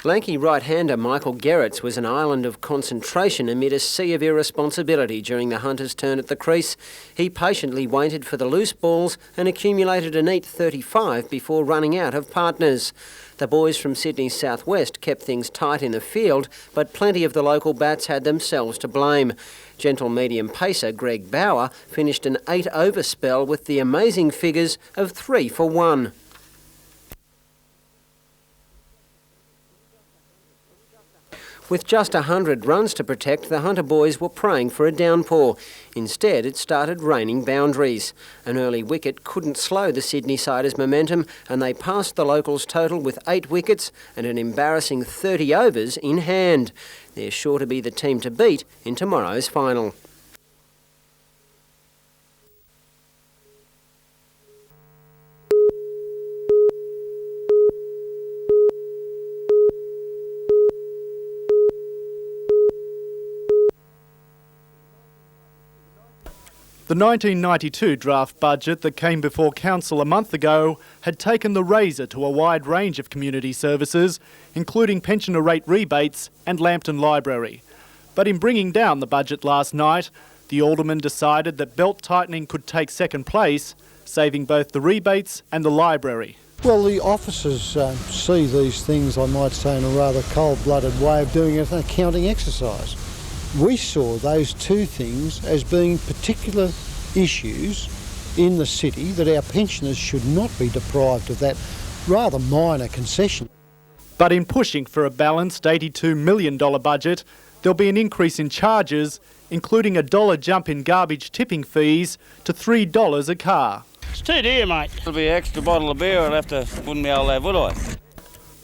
Lanky right-hander Michael Gerrits was an island of concentration amid a sea of irresponsibility during the hunter's turn at the crease. He patiently waited for the loose balls and accumulated a neat 35 before running out of partners. The boys from Sydney's southwest kept things tight in the field, but plenty of the local bats had themselves to blame. Gentle medium pacer Greg Bauer finished an 8-over spell with the amazing figures of 3 for 1. With just 100 runs to protect, the Hunter boys were praying for a downpour. Instead, it started raining boundaries. An early wicket couldn't slow the Sydney-siders' momentum, and they passed the locals' total with 8 wickets and an embarrassing 30 overs in hand. They're sure to be the team to beat in tomorrow's final. The 1992 draft budget that came before Council a month ago had taken the razor to a wide range of community services, including pensioner rate rebates and Lambton Library. But in bringing down the budget last night, the Alderman decided that belt tightening could take second place, saving both the rebates and the library. Well, the officers see these things, I might say, in a rather cold-blooded way of doing an accounting exercise. We saw those two things as being particular issues in the city, that our pensioners should not be deprived of that rather minor concession. But in pushing for a balanced $82 million budget, there'll be an increase in charges, including a $1 jump in garbage tipping fees to $3 a car. It's too dear, mate. It'll be an extra bottle of beer I'll have to, wouldn't be able to have, would I?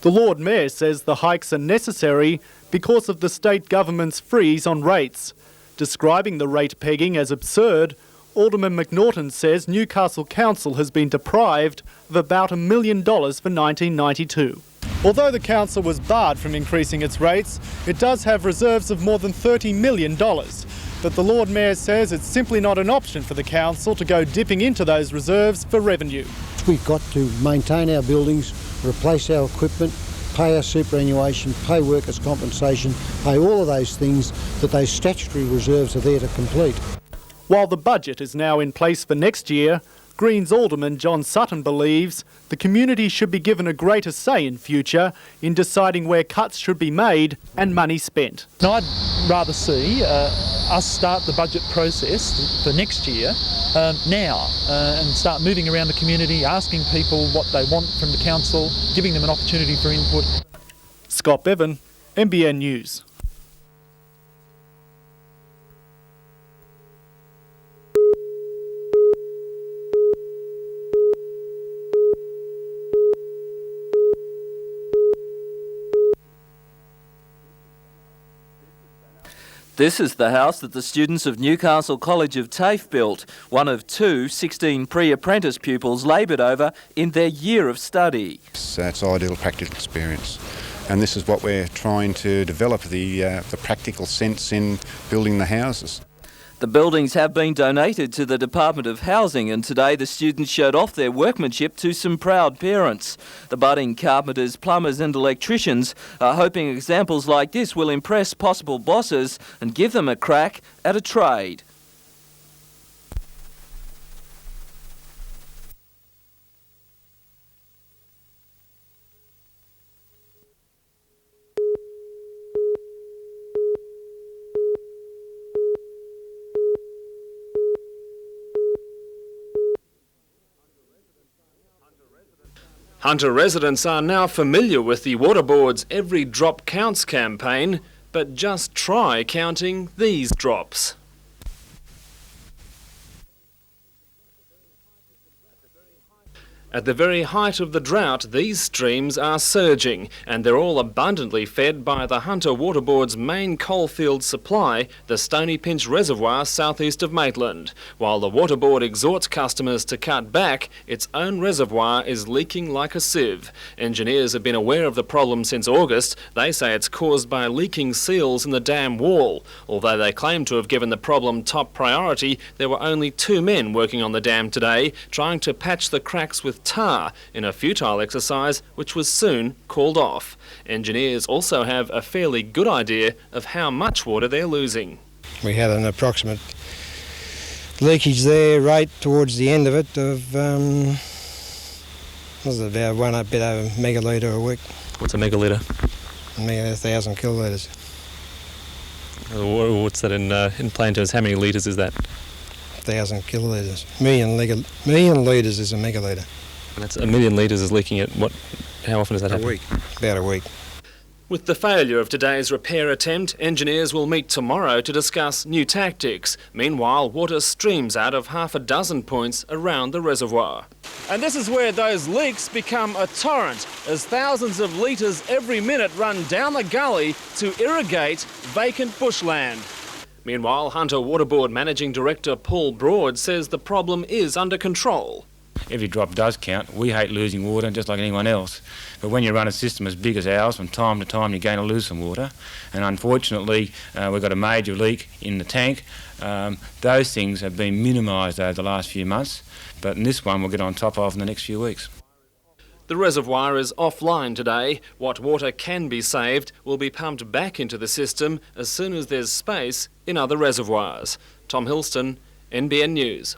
The Lord Mayor says the hikes are necessary because of the state government's freeze on rates. Describing the rate pegging as absurd, Alderman McNaughton says Newcastle Council has been deprived of about $1 million for 1992. Although the council was barred from increasing its rates, it does have reserves of more than $30 million. But the Lord Mayor says it's simply not an option for the council to go dipping into those reserves for revenue. We've got to maintain our buildings, replace our equipment, pay our superannuation, pay workers' compensation, pay all of those things that those statutory reserves are there to complete. While the budget is now in place for next year, Greens Alderman John Sutton believes the community should be given a greater say in future in deciding where cuts should be made and money spent. Now, I'd rather see us start the budget process for next year now and start moving around the community, asking people what they want from the council, giving them an opportunity for input. Scott Bevan, NBN News. This is the house that the students of Newcastle College of TAFE built, one of 16 pre-apprentice pupils laboured over in their year of study. It's ideal practical experience, and this is what we're trying to develop, the practical sense in building the houses. The buildings have been donated to the Department of Housing, and today the students showed off their workmanship to some proud parents. The budding carpenters, plumbers and electricians are hoping examples like this will impress possible bosses and give them a crack at a trade. Hunter residents are now familiar with the Water Board's Every Drop Counts campaign, but just try counting these drops. At the very height of the drought, these streams are surging, and they're all abundantly fed by the Hunter Water Board's main coalfield supply, the Stony Pinch Reservoir southeast of Maitland. While the Water Board exhorts customers to cut back, its own reservoir is leaking like a sieve. Engineers have been aware of the problem since August. They say it's caused by leaking seals in the dam wall. Although they claim to have given the problem top priority, there were only 2 men working on the dam today, trying to patch the cracks with with tar in a futile exercise which was soon called off. Engineers also have a fairly good idea of how much water they're losing. We had an approximate leakage there right towards the end of it of was about a bit over a megalitre a week. What's a megalitre? 1,000 kilolitres. What's that in plain terms? How many litres is that? 1,000 kilolitres. Million litres is a megalitre. And that's 1 million litres is leaking at what? How often does that happen? A week. About a week. With the failure of today's repair attempt, engineers will meet tomorrow to discuss new tactics. Meanwhile, water streams out of half a dozen points around the reservoir. And this is where those leaks become a torrent, as thousands of litres every minute run down the gully to irrigate vacant bushland. Meanwhile, Hunter Water Board Managing Director Paul Broad says the problem is under control. Every drop does count. We hate losing water just like anyone else. But when you run a system as big as ours, from time to time you're going to lose some water. And unfortunately, we've got a major leak in the tank. Those things have been minimised over the last few months, but in this one we'll get on top of in the next few weeks. The reservoir is offline today. What water can be saved will be pumped back into the system as soon as there's space in other reservoirs. Tom Hilston, NBN News.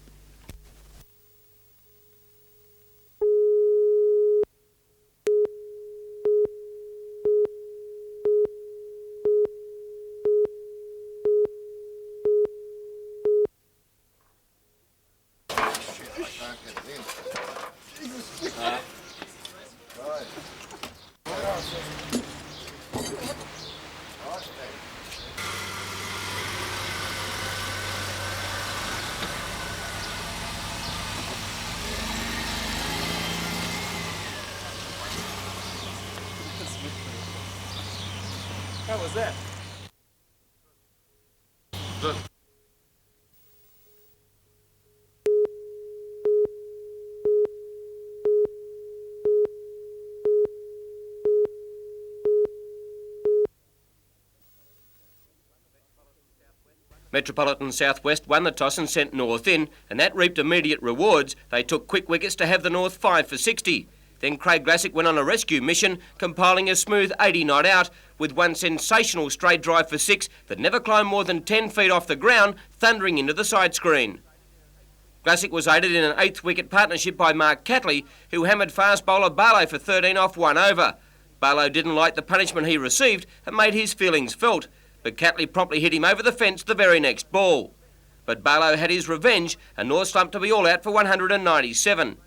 How was that? Metropolitan Southwest won the toss and sent North in, and that reaped immediate rewards. They took quick wickets to have the North 5 for 60. Then Craig Glassick went on a rescue mission, compiling a smooth 80 not out, with one sensational straight drive for 6 that never climbed more than 10 feet off the ground, thundering into the side screen. Glassick was aided in an 8th wicket partnership by Mark Catley, who hammered fast bowler Barlow for 13 off 1 over. Barlow didn't like the punishment he received and made his feelings felt, but Catley promptly hit him over the fence the very next ball. But Barlow had his revenge, and North slumped to be all out for 197.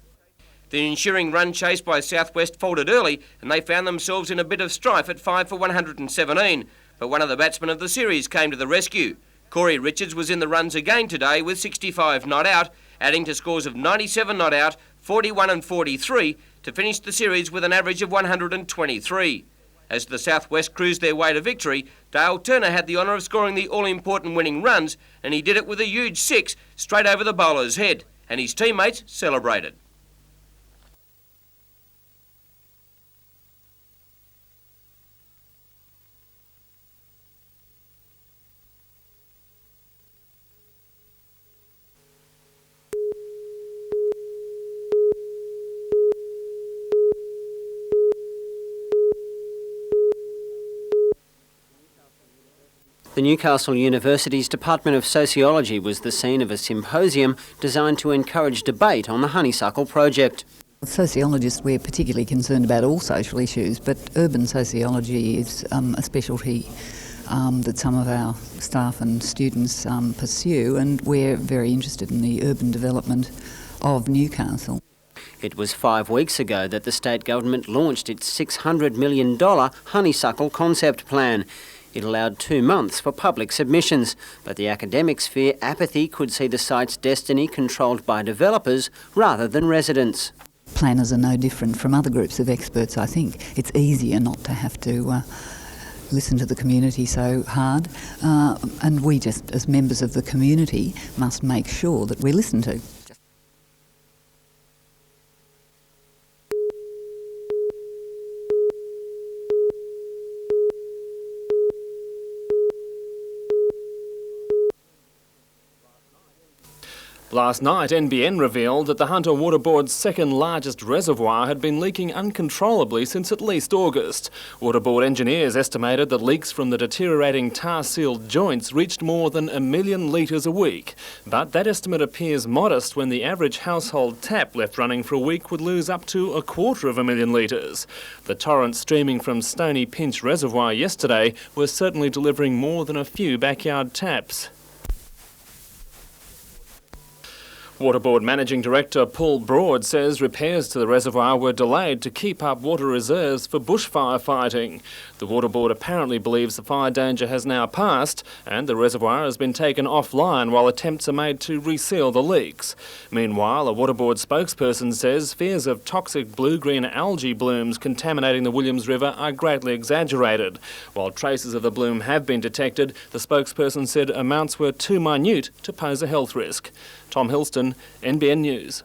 The ensuing run chase by South West folded early, and they found themselves in a bit of strife at 5 for 117, but one of the batsmen of the series came to the rescue. Corey Richards was in the runs again today with 65 not out, adding to scores of 97 not out, 41 and 43 to finish the series with an average of 123. As the South West cruised their way to victory, Dale Turner had the honour of scoring the all-important winning runs, and he did it with a huge 6 straight over the bowler's head, and his teammates celebrated. The Newcastle University's Department of Sociology was the scene of a symposium designed to encourage debate on the honeysuckle project. Sociologists, we're particularly concerned about all social issues, but urban sociology is a specialty that some of our staff and students pursue, and we're very interested in the urban development of Newcastle. It was 5 weeks ago that the state government launched its $600 million honeysuckle concept plan. It allowed 2 months for public submissions, but the academics fear apathy could see the site's destiny controlled by developers rather than residents. Planners are no different from other groups of experts, I think. It's easier not to have to listen to the community so hard, and we just, as members of the community, must make sure that we're listened to. The Last night, NBN revealed that the Hunter Water Board's second largest reservoir had been leaking uncontrollably since at least August. Water Board engineers estimated that leaks from the deteriorating tar-sealed joints reached more than 1 million litres a week. But that estimate appears modest when the average household tap left running for a week would lose up to 250,000 litres. The torrent streaming from Stony Pinch Reservoir yesterday was certainly delivering more than a few backyard taps. Water Board Managing Director Paul Broad says repairs to the reservoir were delayed to keep up water reserves for bushfire fighting. The Water Board apparently believes the fire danger has now passed and the reservoir has been taken offline while attempts are made to reseal the leaks. Meanwhile, a Water Board spokesperson says fears of toxic blue-green algae blooms contaminating the Williams River are greatly exaggerated. While traces of the bloom have been detected, the spokesperson said amounts were too minute to pose a health risk. Tom Hilston, NBN News.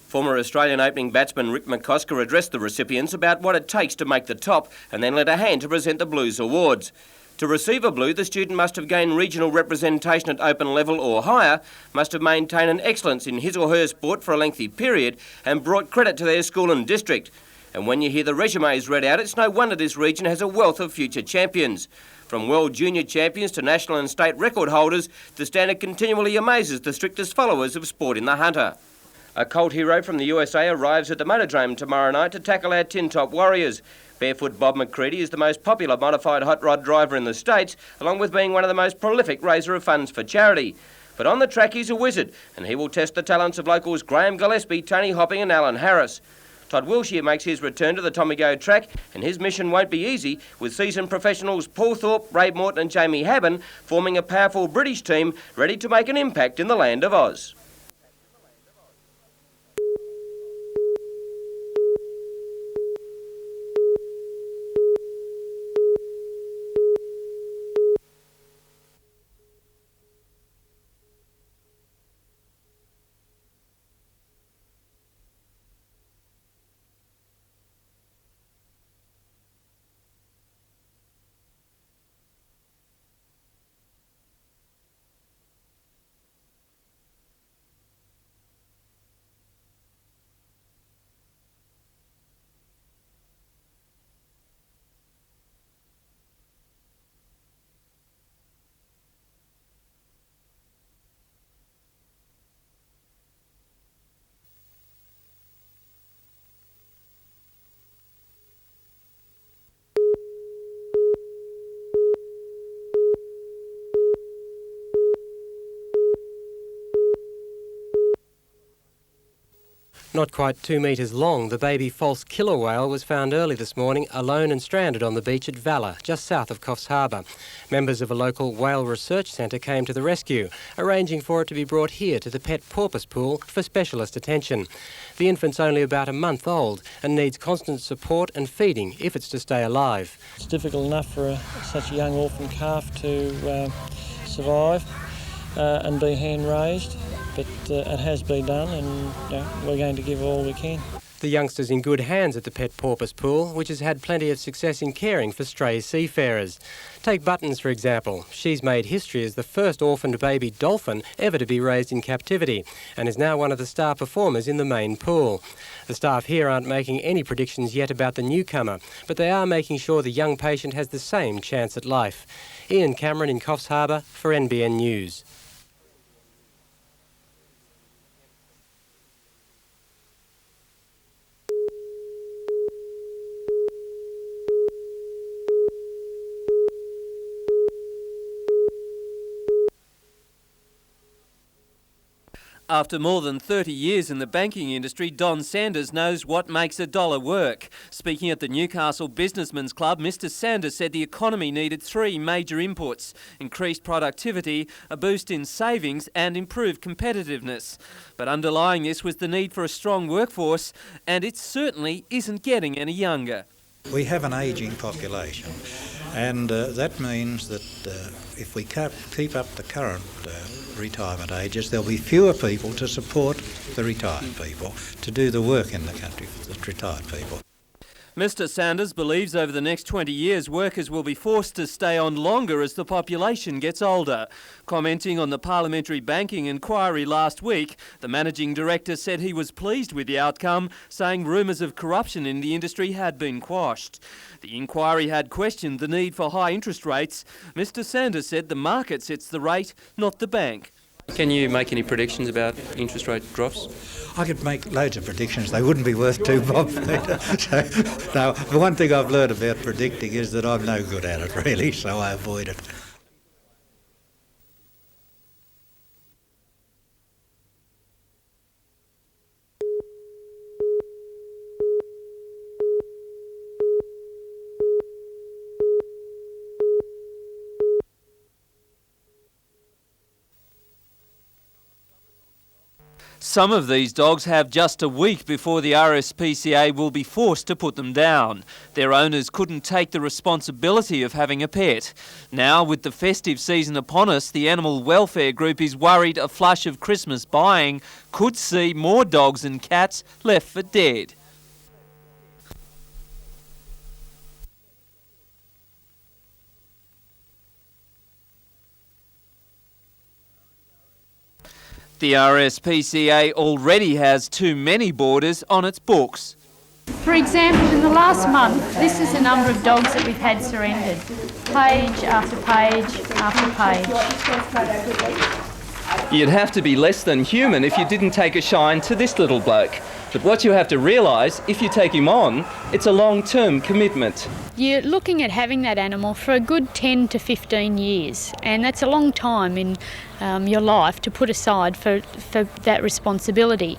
Former Australian opening batsman Rick McCosker addressed the recipients about what it takes to make the top and then lent a hand to present the Blues Awards. To receive a Blue, the student must have gained regional representation at open level or higher, must have maintained an excellence in his or her sport for a lengthy period and brought credit to their school and district. And when you hear the resumes read out, it's no wonder this region has a wealth of future champions. From world junior champions to national and state record holders, the standard continually amazes the strictest followers of sport in the Hunter. A cult hero from the USA arrives at the Motordrome tomorrow night to tackle our tin top warriors. Barefoot Bob McCready is the most popular modified hot rod driver in the States, along with being one of the most prolific raiser of funds for charity. But on the track he's a wizard, and he will test the talents of locals Graham Gillespie, Tony Hopping and Alan Harris. Todd Wilshire makes his return to the Tommy Go track, and his mission won't be easy, with seasoned professionals Paul Thorpe, Ray Morton and Jamie Habban forming a powerful British team ready to make an impact in the land of Oz. Not quite 2 metres long, the baby false killer whale was found early this morning alone and stranded on the beach at Valor, just south of Coffs Harbour. Members of a local whale research centre came to the rescue, arranging for it to be brought here to the pet porpoise pool for specialist attention. The infant's only about a month old and needs constant support and feeding if it's to stay alive. It's difficult enough for such a young orphan calf to survive and be hand raised. But it has been done and we're going to give all we can. the youngsters in good hands at the Pet Porpoise Pool, which has had plenty of success in caring for stray seafarers. Take Buttons, for example. She's made history as the first orphaned baby dolphin ever to be raised in captivity and is now one of the star performers in the main pool. The staff here aren't making any predictions yet about the newcomer, but they are making sure the young patient has the same chance at life. Ian Cameron in Coffs Harbour for NBN News. After more than 30 years in the banking industry, Don Sanders knows what makes a dollar work. Speaking at the Newcastle Businessmen's Club, Mr Sanders said the economy needed three major inputs: increased productivity, a boost in savings and improved competitiveness. But underlying this was the need for a strong workforce, and it certainly isn't getting any younger. We have an ageing population, and that means that if we keep up the current retirement ages, there'll be fewer people to support the retired people, to do the work in the country for the retired people. Mr Sanders believes over the next 20 years workers will be forced to stay on longer as the population gets older. Commenting on the parliamentary banking inquiry last week, the managing director said he was pleased with the outcome, saying rumours of corruption in the industry had been quashed. The inquiry had questioned the need for high interest rates. Mr Sanders said the market sets the rate, not the bank. Can you make any predictions about interest rate drops? I could make loads of predictions. They wouldn't be worth two bob, Peter. So, no, the one thing I've learned about predicting is that I'm no good at it, really, so I avoid it. Some of these dogs have just a week before the RSPCA will be forced to put them down. Their owners couldn't take the responsibility of having a pet. Now, with the festive season upon us, the Animal Welfare Group is worried a flush of Christmas buying could see more dogs and cats left for dead. The RSPCA already has too many boarders on its books. For example, in the last month, this is the number of dogs that we've had surrendered. Page after page after page. You'd have to be less than human if you didn't take a shine to this little bloke. But what you have to realise, if you take him on, it's a long-term commitment. You're looking at having that animal for a good 10 to 15 years, and that's a long time in your life to put aside for that responsibility.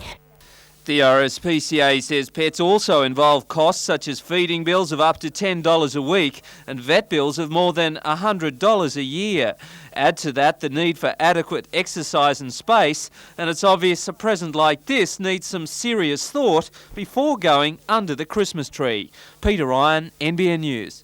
The RSPCA says pets also involve costs such as feeding bills of up to $10 a week and vet bills of more than $100 a year. Add to that the need for adequate exercise and space, and it's obvious a present like this needs some serious thought before going under the Christmas tree. Peter Ryan, NBN News.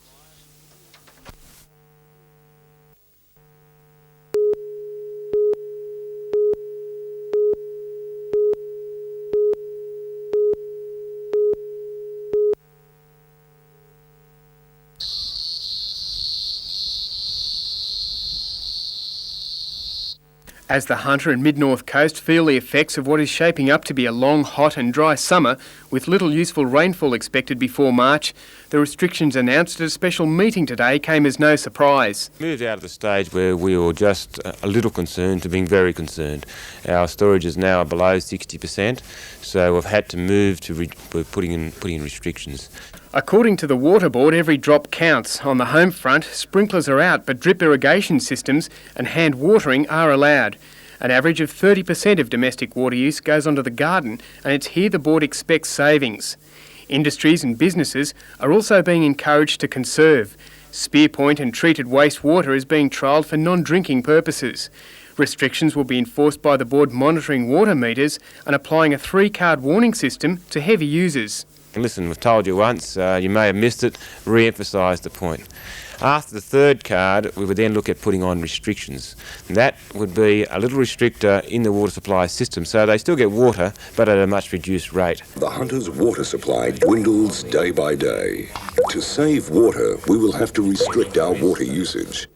As the Hunter and Mid-North Coast feel the effects of what is shaping up to be a long, hot and dry summer, with little useful rainfall expected before March, the restrictions announced at a special meeting today came as no surprise. Moved out of the stage where we were just a little concerned to being very concerned. Our storage is now below 60%, so we've had to move to putting in restrictions. According to the Water Board, every drop counts. On the home front, sprinklers are out, but drip irrigation systems and hand watering are allowed. An average of 30% of domestic water use goes onto the garden, and it's here the board expects savings. Industries and businesses are also being encouraged to conserve. Spearpoint and treated wastewater is being trialled for non-drinking purposes. Restrictions will be enforced by the board monitoring water meters and applying a 3-card warning system to heavy users. Listen, we've told you once, you may have missed it, re-emphasise the point. After the third card, we would then look at putting on restrictions. And that would be a little restrictor in the water supply system, so they still get water, but at a much reduced rate. The Hunter's water supply dwindles day by day. To save water, we will have to restrict our water usage.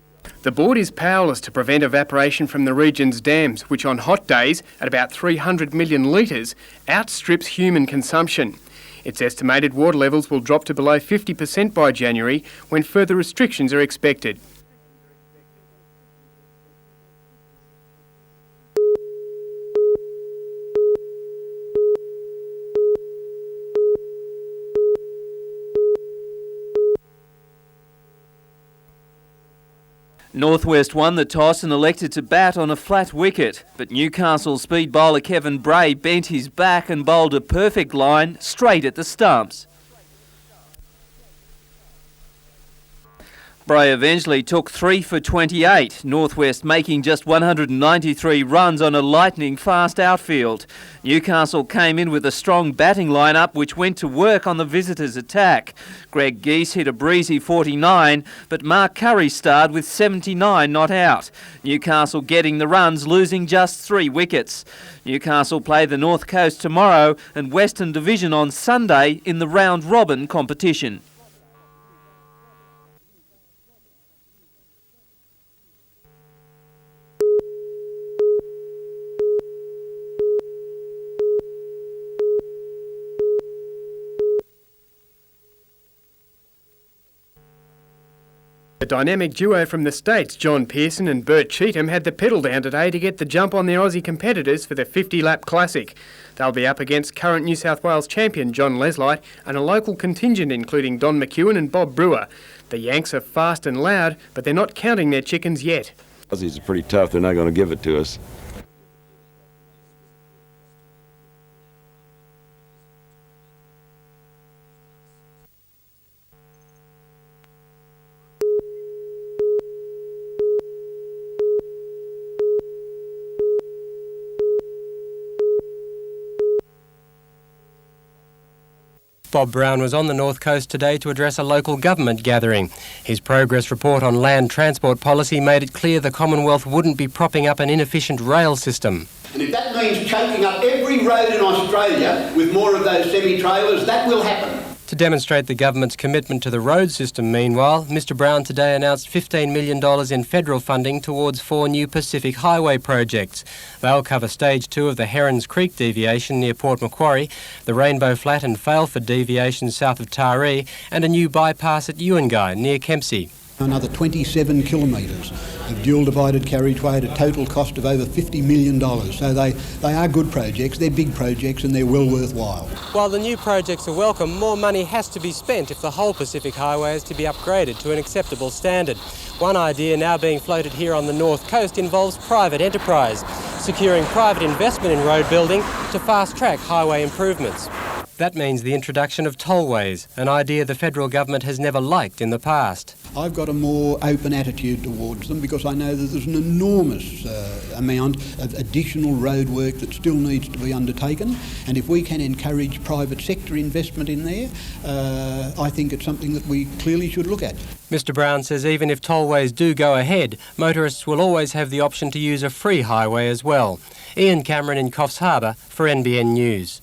The board is powerless to prevent evaporation from the region's dams, which on hot days, at about 300 million litres, outstrips human consumption. It's estimated water levels will drop to below 50% by January, when further restrictions are expected. Northwest won the toss and elected to bat on a flat wicket, but Newcastle speed bowler Kevin Bray bent his back and bowled a perfect line straight at the stumps. Bray eventually took 3 for 28, Northwest making just 193 runs on a lightning-fast outfield. Newcastle came in with a strong batting lineup which went to work on the visitors' attack. Greg Geese hit a breezy 49, but Mark Curry starred with 79 not out. Newcastle getting the runs, losing just 3 wickets. Newcastle play the North Coast tomorrow and Western Division on Sunday in the round-robin competition. The dynamic duo from the States, John Pearson and Bert Cheetham, had the pedal down today to get the jump on their Aussie competitors for the 50-lap Classic. They'll be up against current New South Wales champion John Leslight and a local contingent including Don McEwen and Bob Brewer. The Yanks are fast and loud, but they're not counting their chickens yet. Aussies are pretty tough. They're not going to give it to us. Bob Brown was on the North Coast today to address a local government gathering. His progress report on land transport policy made it clear the Commonwealth wouldn't be propping up an inefficient rail system. And if that means choking up every road in Australia with more of those semi-trailers, that will happen. To demonstrate the government's commitment to the road system, meanwhile, Mr Brown today announced $15 million in federal funding towards 4 new Pacific Highway projects. They'll cover Stage 2 of the Herons Creek deviation near Port Macquarie, the Rainbow Flat and Failford deviation south of Taree, and a new bypass at Ewangai near Kempsey. Another 27 kilometres of dual-divided carriageway at a total cost of over $50 million. So they are good projects, they're big projects and they're well worthwhile. While the new projects are welcome, more money has to be spent if the whole Pacific Highway is to be upgraded to an acceptable standard. One idea now being floated here on the North Coast involves private enterprise, securing private investment in road building to fast-track highway improvements. That means the introduction of tollways, an idea the federal government has never liked in the past. I've got a more open attitude towards them because I know that there's an enormous amount of additional road work that still needs to be undertaken, and if we can encourage private sector investment in there, I think it's something that we clearly should look at. Mr Brown says even if tollways do go ahead, motorists will always have the option to use a free highway as well. Ian Cameron in Coffs Harbour for NBN News.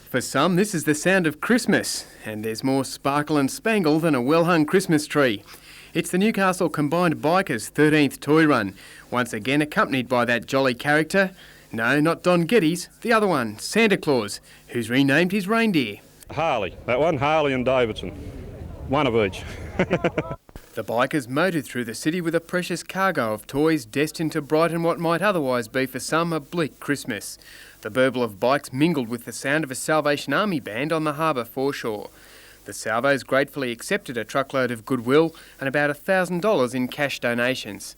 For some, this is the sound of Christmas, and there's more sparkle and spangle than a well-hung Christmas tree. It's the Newcastle Combined Bikers' 13th toy run, once again accompanied by that jolly character. No, not Don Geddes, the other one, Santa Claus, who's renamed his reindeer. Harley, that one, Harley and Davidson. One of each. The bikers motored through the city with a precious cargo of toys destined to brighten what might otherwise be for some a bleak Christmas. The burble of bikes mingled with the sound of a Salvation Army band on the harbour foreshore. The Salvos gratefully accepted a truckload of goodwill and about $1,000 in cash donations.